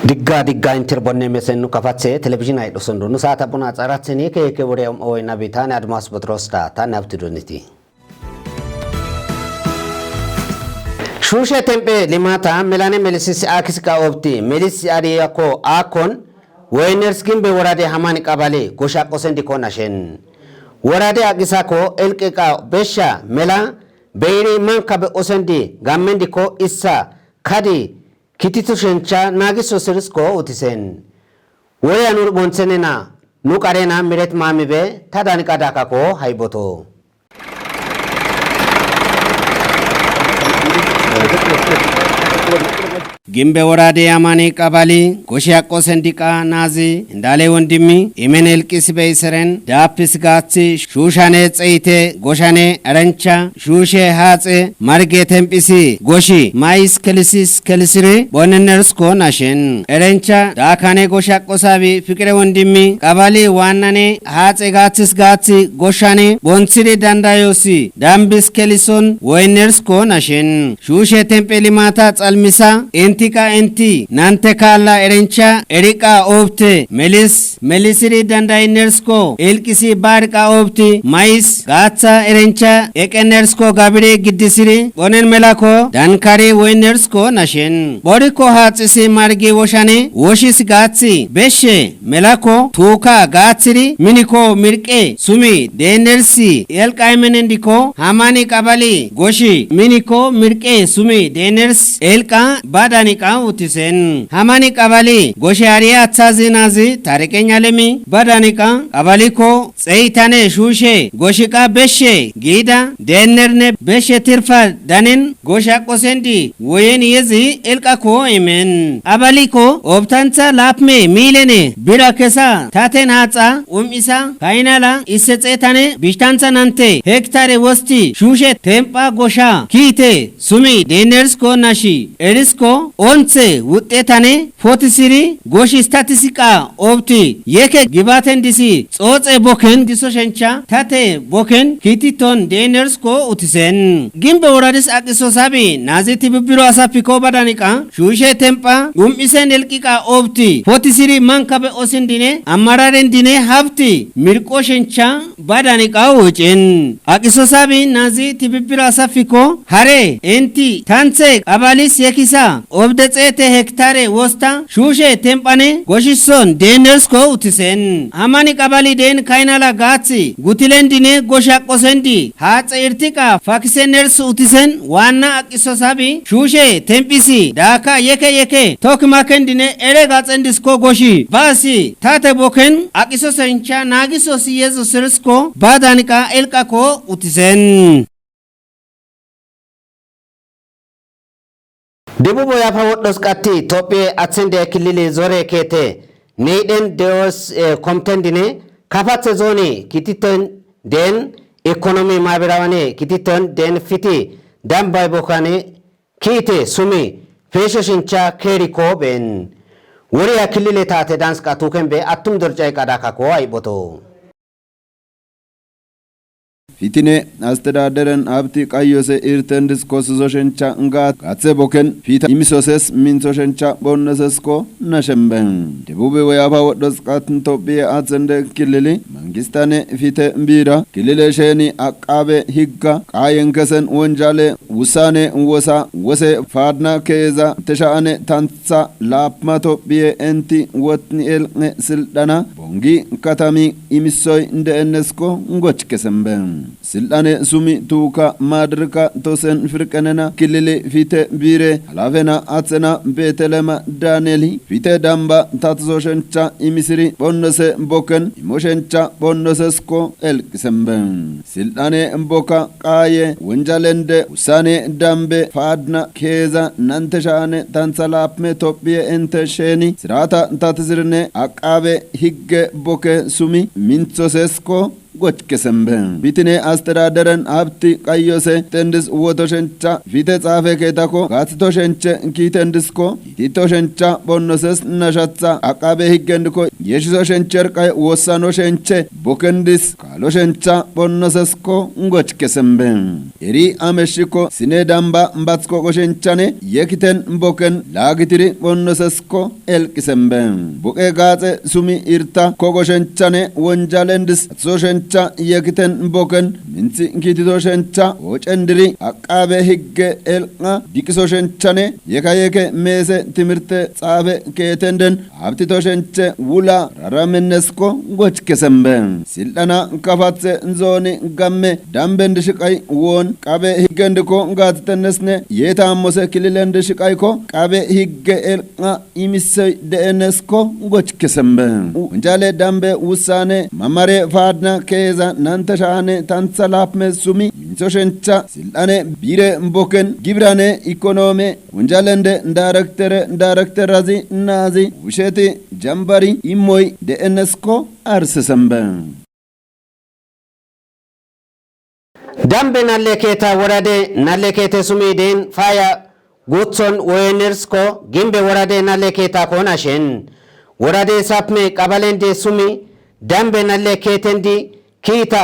digga interbonne mesenu kafatse television ay dosondo nu saata buna tsaratseni ke wore o ina bitane admas botrosta tan abtuduniti shushe tempe limata melane melisis akiska opti melis ariyako akon Wainers gimbe warade hamani kabale gosha kosendi konashen warade agisako elkeka besha mela beiri mankabe osendi gamendi ko issa kadi kititushencha nagiso serisko utisen waya nur bonsenena nukarena miret mamibe tadani kadaka ko haiboto Gimbe warade amani kabali goshia kosendika nazi ndale wondimi imenel kisbe iseren dapis gatsi shushane tseite goshane arancha shushe hatse marge tempisi goshi mais kelisiri boneners ko nashen arancha dakane goshia kosabi fikre wondimi kabali wanane hatse gatsi goshane bonsiri dandayosi dambis kelison weners ko nashen shushe tempeli mata tsalmisa enti nante kala erencha erika opte melisiri dandainersko elkisi barka opti mais gatsa erencha ekenersko gabire giddisiri bonen melako dankari winersko nashen boriko hatsisi margi woshane woshis gatsi beshe melako tuka gatsiri miniko mirke sumi denersi elkaimenendiko hamani kabali goshi miniko mirke sumi deners elka badani ka utisen hamani kabali goshari atsazi nazi tarekenya lemi badani ka kabali ko tseitane shushe goshika beshe gida denerne beshe tirfa danin gosha kosendi woyen yezi elka ko imen abali ko obtanza lapme milene birakesa taten hatsa isa kainala isetsetane bishtanza nante hektare wosti shushe tempa gosha kite sumi deners ko nashi erisko onse wutetane fotisiri goshi statistika opti yeke gibaten disi tsotse boken diso shencha tate boken kititon deners ko utisen gimbe oradis akiso sabi naziti bibiro asapiko badanika shushe tempa isen elkika opti fotisiri mankabe osindine amararen dine hafti mirko shencha badanika uchen akiso sabi naziti bibiro asapiko hare enti tanse abalis yekisa obdetsete hektare wosta shushe tempane goshison deners ko utisen amani kabali den kainala gatsi gutilendine gosha kosendi hatsa irtika fakiseners utisen wana akiso sabi shushe tempisi daka yeke tokmakendine ere gatsendis ko goshi basi tate boken akiso sencha nagiso siyezo sersko badanika elka ko utisen Debubo ya pawoddos katti tobe atsende kilile zore kete neiden deos komtendine kafatse zone kititon den economy mabirawane kititon den fiti dambay bokane kite sumi feshoshincha keriko ben wori ya kilile tate dans ka tukembe atum dorjay kadaka ko aiboto Fitine astedaderen abti qayose irtendis kososhencha nga katse boken fita imisoses minsoshencha bonnesesko nashemben debube wayaba woddos katnto be atsende kilili mangistane fite mbira kilile sheni akabe higga qayenkesen wonjale usane wose fadna keza teshane tantsa lapmato be enti wotni el sildana bongi katami imisoy ndenesko ngochkesemben Silane sumi tuka madrika tosen firkanena kilili fite bire halavena atsena betelema daneli fite damba tatsoshencha imisiri bonnose boken imoshencha bonnosesko elkisemben Silane mboka kaye wenjalende usane dambe fadna keza nanteshane tansalapme topie entesheni sirata tatzirne akabe higge boke sumi mintsosesko ጎች ከሰምበ ፊትኔ አስተዳደረን ሀብቲ ቀዮሴ ተንድስ ወቶሸንቻ ፊተ ጻፈ ኬታኮ ጋትቶሸንቸ ኪተንድስኮ ቲቶሸንቻ ቦኖሰስ ነሻጻ አቃቤ ህገንድኮ የሽሶሸንቸር ቀይ ወሳኖሸንቸ ቦከንድስ ካሎሸንቻ ቦኖሰስኮ ጎች ከሰምበ ኤሪ አመሽኮ ሲኔ ዳምባ እምባትኮ ቆሸንቻኔ የክተን ቦከን ላግትሪ ቦኖሰስኮ ኤልቅሰምበ ቦቄ ጋጼ ሱሚ ኢርታ ኮቆሸንቻኔ ወንጃለንድስ ሶሸንቻ የክተን ቦከን ምንሲ ኪቲቶሸንቻ ወጨንድሪ አቃቤ ህገ ኤልቃ ዲቅሶሸንቻኔ የካየከ ሜሴ ትምህርት ጻፈ ኬተንደን ሀብቲቶሸንቸ ውላ ራራምነስኮ ጎች ከሰምበ ስልጠና ከፋትሰ እንዞኒ ጋሜ ዳምበንድ ሽቃይ ወን ቃቤ ህገንድኮ ጋትተነስነ የታሞሰ ክልለንድ ሽቃይኮ ቃቤ ህገ ኤልቃ ኢሚሰይ ደኤነስኮ ጎች ከሰምበ ወንጃሌ ዳምበ ውሳኔ መመሬ ፋድና ከዛ ናንተሻኔ ታንሰላፕመ ሱሚ ሚንሶሸንቻ ስልጣኔ ቢረ እምቦከን ጊብራኔ ኢኮኖሚ ወንጃለንደ ዳይሬክተር ራዚ ናዚ ውሸቴ ጀምባሪ ኢሞይ ደኤነስኮ አርስሰምበ ዳምበ ናሌኬታ ወራዴ ናሌኬቴ ሱሚዴን ፋያ ጉትሶን ወየነርስኮ ጊምቤ ወራዴ ናሌኬታ ኮናሽን ወራዴ ሳፕሜ ቀበሌንዴ ሱሚ ዳምበ ናሌኬቴንዲ ኪታ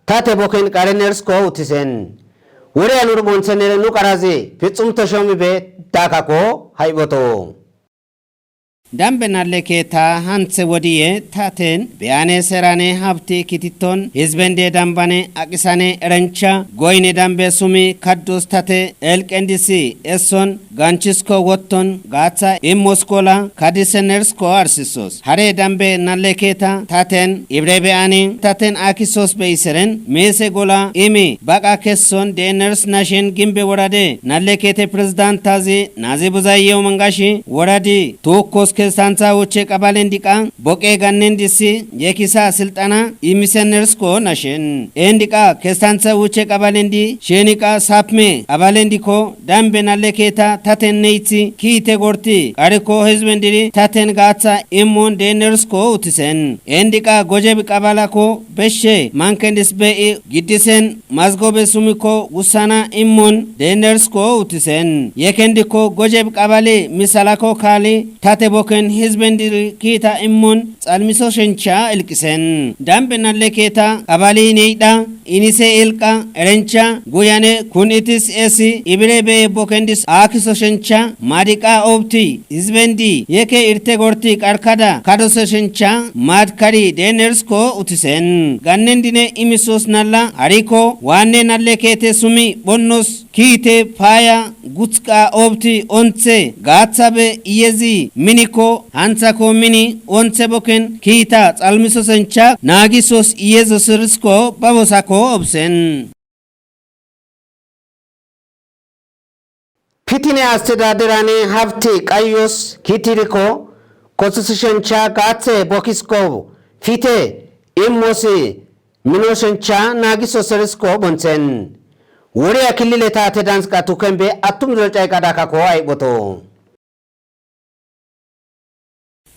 ታቴ ቦኬን ቀረነርስኮ ውትሴን ወሬ አኑር ሞንሰኔረ ኑቀራዜ ፍጹም ተሾሚቤ ዳካኮ ሃይቦቶ ዳምበ ናሌኬታ ሃንሴ ወዲዬ ታቴን ቢያኔ ሰራኔ ሀብቲ ኪቲቶን ህዝበንዴ ዳምባኔ አቂሳኔ ረንቻ ጎይኔ ዳምበ ሱሚ ካዶስ ታቴ ኤልቀንዲሲ ኤሶን ጋንቺስኮ ወቶን ጋታ ኢሞስኮላ ካዲሰነርስኮ አርሲሶስ ሀሬ ዳምበ ናሌኬታ ታቴን ኢብሬ ቢያኔ ታቴን አኪሶስ በይሰረን ሜሴ ጎላ ኢሚ ባቃ ኬሶን ዴነርስ ናሽን ጊምቤ ወራዴ ናሌኬቴ ፕሬዝዳንት ታዚ ናዚ ቡዛየው መንጋሺ ወራዲ ቶኮስ ከሳንሳ ወቼ ቀባሌን ዲቃ ቦቄ ጋኔን ዲሲ የኪሳ ስልጣና ኢሚሰነርስኮ ናሽን ኤንዲቃ ከሳንሳ ወቼ ቀባሌን ዲ ሼኒቃ ሳፕሜ ቀባሌን ዲኮ ዳምበ ናሌኬታ ታቴን ነይቲ ኪቴ ጎርቲ ቃሪኮ ህዝበንዲሪ ታቴን ጋታ ኢሞን ዴነርስኮ ውትሰን ኤንዲቃ ጎጀብ ቀባላኮ በሼ ማንከንዲስ በኢ ጊዲሰን ማዝጎበ ሱሚኮ ውሳና ኢሞን ዴነርስኮ ውትሰን የከንዲኮ ጎጀብ ቀባሌ ሚሳላኮ ካሊ ታቴ ቦከን ህዝበንዲሪ ኪታ ኢሞን ጻልሚሶ ሸንቻ እልቅሰን ዳምበ ናሌኬታ ቀባሌ ኔይዳ ኢኒሴ ኤልቃ ረንቻ ጉያኔ ኩንኢቲስ ኤሲ ኢብሬ በ ቦከንዲስ አኪሶ ሸንቻ ማዲቃ ኦብቲ ህዝበንዲ የከ ኢርቴ ጎርቲ ቀርካዳ ካዶሶ ሸንቻ ማድካሪ ዴነርስኮ ውትሰን ጋኔንዲኔ ኢሚሶስ ናላ አሪኮ ዋኔ ናሌኬቴ ሱሚ ቦኖስ ኪቴ ፋያ ጉትቃ ኦብቲ ኦንሴ ጋትሳበ ኢየዚ ሚኒኮ ሃንሳኮ ሚኒ ኦንሴ ቦከን ኪታ ጻልሚሶ ሸንቻ ናጊሶስ ኢየዞስርስኮ ባቦሳኮ ኦብሰን ፊቲኔ አስተዳደራኔ ሀብቲ ቀዮስ ኪቲሪኮ ኮንስቲቱሽንቻ ጋቴ ቦኪስኮ ፊቴ ኢሞሲ ሚኖሸንቻ ናጊሶ ሰርስኮ ቦንሰን ወሬ ክልል ታቴ ዳንስ ቃቱ ከንቤ አቱም ዘልጫይ ቃዳካኮ አይቦቶ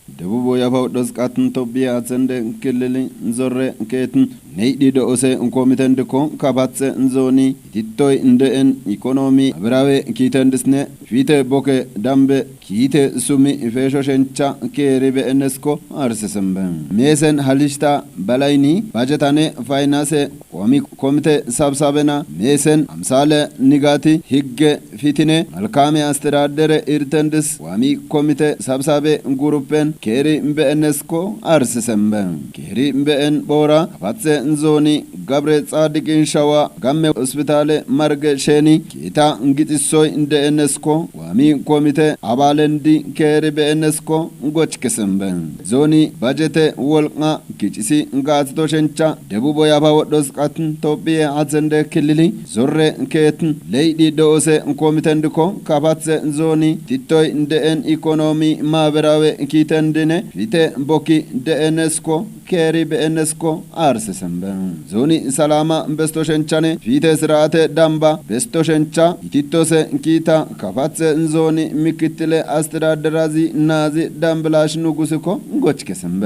ደቡብ ያፋው ደስቃትን ቶቢያ አዘንደ ክልል እንዞረ ከትን ነይዲ ዶኦሴ እንኮሚተን ድኮ ካባትሰ እንዞኒ ቲቶይ እንደን ኢኮኖሚ አብራዌ ኪተንድስነ ፊተ ቦከ ዳምበ ኪተ ሱሚ ኢፌሾ ሸንቻ ከሪበ እነስኮ አርስሰምበ ሜሰን ሀሊሽታ በላይኒ ባጀታኔ ፋይናንስ ቆሚ ኮሚቴ ሰብሳበና ሜሰን አምሳለ ንጋቲ ህገ ፊትኔ መልካም አስተዳደረ ኢርተንድስ ዋሚ ኮሚቴ ሰብሳቤ ግሩፕን ኬሪ እምበእነስኮ አርስሰምበ ኬሪ እምበእን ቦራ አባትሰ እንዞኒ ገብረ ጻድቅን ሸዋ ጋሜ ሆስፒታል መርገ ሼኒ ኬታ እንግጥሶይ እንደእነስኮ ዋሚ ኮሚቴ አባለንዲ ኬሪ በእነስኮ ጎች ከሰምበ ዞኒ ባጀቴ ወልቃ ኪጭሲ እንጋትቶ ሸንቻ ደቡብ ያባ ወዶስ ቃትን ቶቢያ አዘንደ ክልሊ ዞሬ ኬትን ለይዲ ዶኦሴ ኮሚቴ እንድኮ ካባትሰ ዞኒ ቲቶይ እንደን ኢኮኖሚ ማህበራዊ ኪተንድነ ፊቴ ቦኪ ደእነስኮ ኬሪ በእነስኮ አርስሰምበ ዞኒ ሰላማ በስቶ ሸንቻኔ ፊቴ ስርዓተ ዳምባ በስቶ ሸንቻ ኢቲቶሴ ኪታ ካፋትሰ ዞኒ ምክትለ አስተዳደራዚ ናዚ ዳምብላሽ ንጉስኮ ጎች ከሰምበ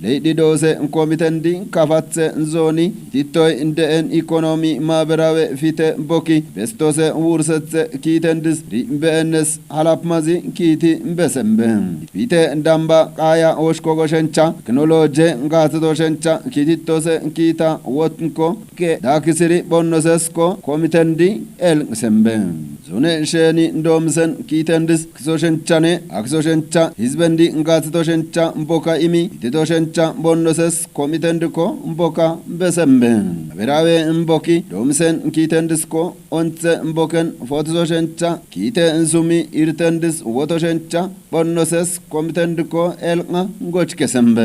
leidi dose komitendi kafatse nzoni titoy indeen ekonomi maaberawe fite boki bestose wursetse kitendis ribenes halapmazi kiti besembe fite ndamba kaya oshkogoshencha teknoloje ngatodoshencha kititose kita wotnko ke dakisiri bonnosesko komitendi el sembe zone sheni ndomsen kitendis kisoshenchane aksoshencha hizbendi ngatodoshencha mboka imi titoshencha bonnoses komitendiko mboka besembe berawe mboki domsen kitendisko once mboken fotoshencha kite nsumi irtendis wotoshencha bonnoses komitendiko elqa ngochkesembe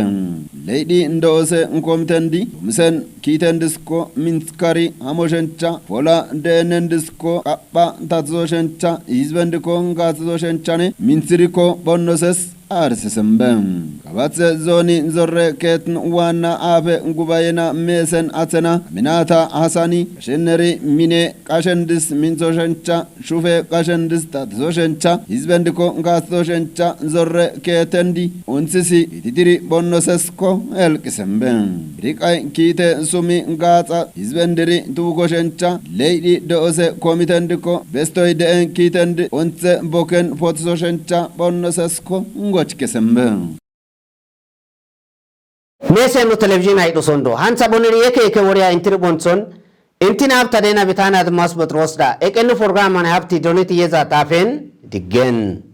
leidi ndose komitendi domsen kitendisko minskari hamoshencha fola denendisko kappa tatzoshencha hizbendiko ngatoshenchane minsiriko bonnoses arsesembem kabatse zoni nzorre ketn wana abe ngubayena mesen atena minata hasani sheneri mine kashendis minzoshencha shufe kashendis tatzoshencha hizbendiko ngatoshencha nzorre ketendi onsisi ititiri bonnosesko elkisembem rikai kite sumi ngatsa hizbendiri tugoshencha leidi dose komitendiko bestoy de kitendi onse boken fotsoshencha bonnosesko Mesen no television ay do sondo hansa boneri eke woriya intiri bonson intina hafta dena bitana mas botrosda ekenu program an hafti doniti yeza tafen digen